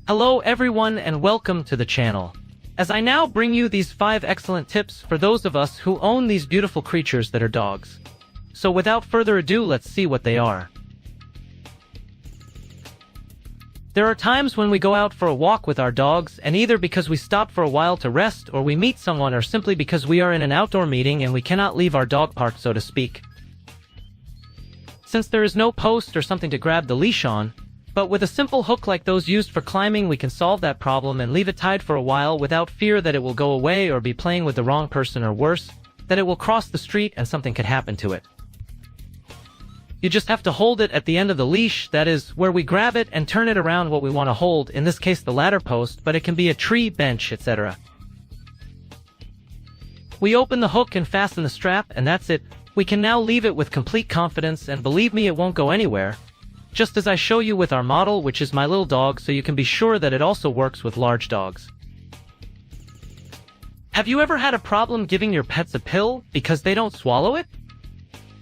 Hello everyone and welcome to the channel. As I now bring you these 5 excellent tips for those of us who own these beautiful creatures that are dogs. So without further ado, let's see what they are. There are times when we go out for a walk with our dogs, and either because we stop for a while to rest, or we meet someone, or simply because we are in an outdoor meeting and we cannot leave our dog park, so to speak. Since there is no post or something to grab the leash on, but with a simple hook like those used for climbing, we can solve that problem and leave it tied for a while without fear that it will go away or be playing with the wrong person, or worse, that it will cross the street and something could happen to it. You just have to hold it at the end of the leash, that is, where we grab it, and turn it around what we want to hold, in this case the ladder post, but it can be a tree, bench, etc. We open the hook and fasten the strap, and that's it. We can now leave it with complete confidence, and believe me, it won't go anywhere. Just as I show you with our model, which is my little dog, so you can be sure that it also works with large dogs. Have you ever had a problem giving your pets a pill because they don't swallow it?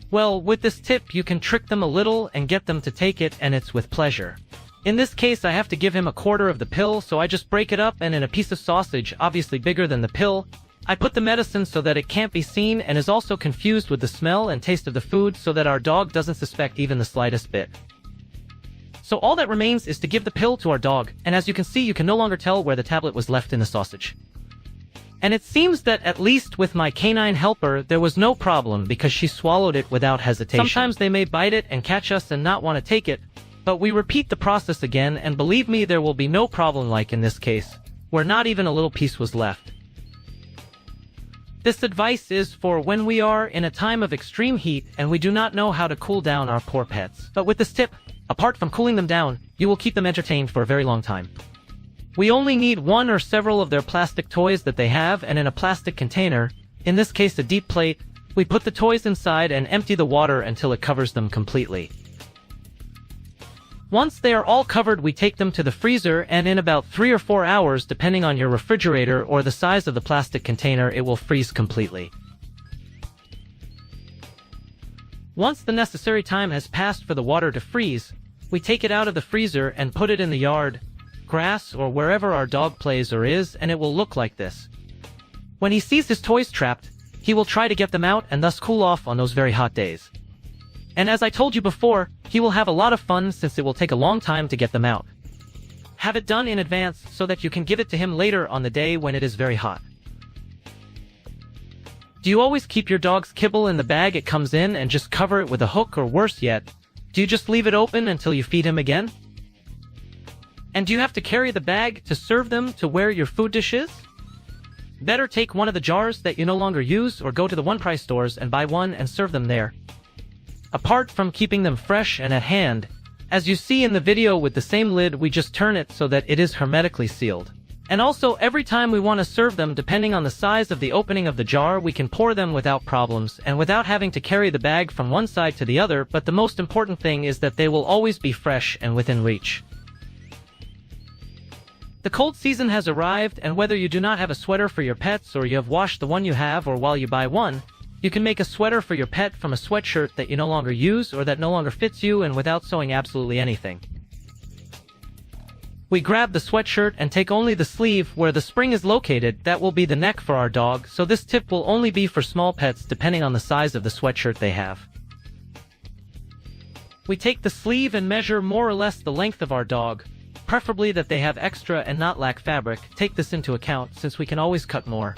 Well, with this tip you can trick them a little and get them to take it, and it's with pleasure. In this case I have to give him a quarter of the pill, so I just break it up, and in a piece of sausage, obviously bigger than the pill, I put the medicine so that it can't be seen and is also confused with the smell and taste of the food, so that our dog doesn't suspect even the slightest bit. So all that remains is to give the pill to our dog, and as you can see, you can no longer tell where the tablet was left in the sausage. And it seems that at least with my canine helper, there was no problem because she swallowed it without hesitation. Sometimes they may bite it and catch us and not want to take it, but we repeat the process again, and believe me, there will be no problem like in this case, where not even a little piece was left. This advice is for when we are in a time of extreme heat and we do not know how to cool down our poor pets. But with this tip, apart from cooling them down, you will keep them entertained for a very long time. We only need one or several of their plastic toys that they have, and in a plastic container, in this case a deep plate, we put the toys inside and empty the water until it covers them completely. Once they are all covered, we take them to the freezer, and in about 3 or 4 hours, depending on your refrigerator or the size of the plastic container, it will freeze completely. Once the necessary time has passed for the water to freeze, we take it out of the freezer and put it in the yard, grass, or wherever our dog plays or is, and it will look like this. When he sees his toys trapped, he will try to get them out and thus cool off on those very hot days. And as I told you before, he will have a lot of fun since it will take a long time to get them out. Have it done in advance so that you can give it to him later on the day when it is very hot. Do you always keep your dog's kibble in the bag it comes in and just cover it with a hook, or worse yet, do you just leave it open until you feed him again? And do you have to carry the bag to serve them to where your food dish is? Better take one of the jars that you no longer use, or go to the one-price stores and buy one and serve them there. Apart from keeping them fresh and at hand, as you see in the video with the same lid, we just turn it so that it is hermetically sealed. And also, every time we want to serve them, depending on the size of the opening of the jar, we can pour them without problems and without having to carry the bag from one side to the other, but the most important thing is that they will always be fresh and within reach. The cold season has arrived, and whether you do not have a sweater for your pets, or you have washed the one you have, or while you buy one, you can make a sweater for your pet from a sweatshirt that you no longer use or that no longer fits you, and without sewing absolutely anything. We grab the sweatshirt and take only the sleeve where the spring is located. That will be the neck for our dog, so this tip will only be for small pets depending on the size of the sweatshirt they have. We take the sleeve and measure more or less the length of our dog, preferably that they have extra and not lack fabric. Take this into account since we can always cut more.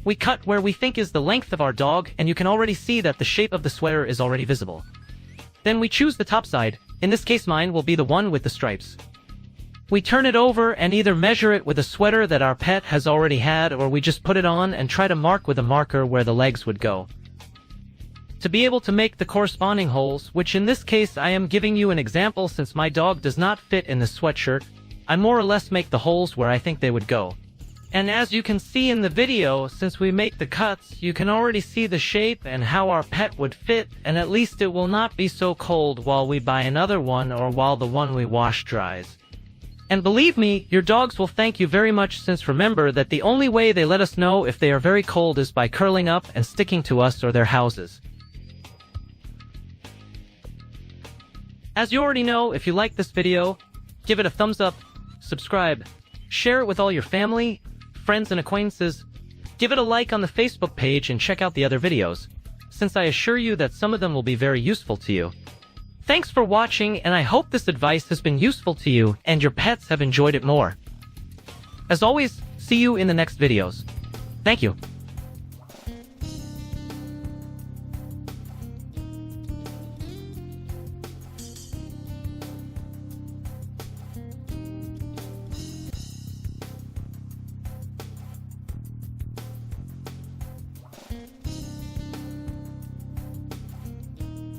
We cut where we think is the length of our dog, and you can already see that the shape of the sweater is already visible. Then we choose the top side. In this case mine will be the one with the stripes. We turn it over and either measure it with a sweater that our pet has already had, or we just put it on and try to mark with a marker where the legs would go. To be able to make the corresponding holes, which in this case I am giving you an example since my dog does not fit in the sweatshirt, I more or less make the holes where I think they would go. And as you can see in the video, since we make the cuts, you can already see the shape and how our pet would fit, and at least it will not be so cold while we buy another one or while the one we wash dries. And believe me, your dogs will thank you very much, since remember that the only way they let us know if they are very cold is by curling up and sticking to us or their houses. As you already know, if you like this video, Give it a thumbs up, subscribe, share it with all your family, friends and acquaintances. Give it a like on the Facebook page and check out the other videos, since I assure you that some of them will be very useful to you. Thanks for watching, and I hope this advice has been useful to you and your pets have enjoyed it more. As always, see you in the next videos. Thank you.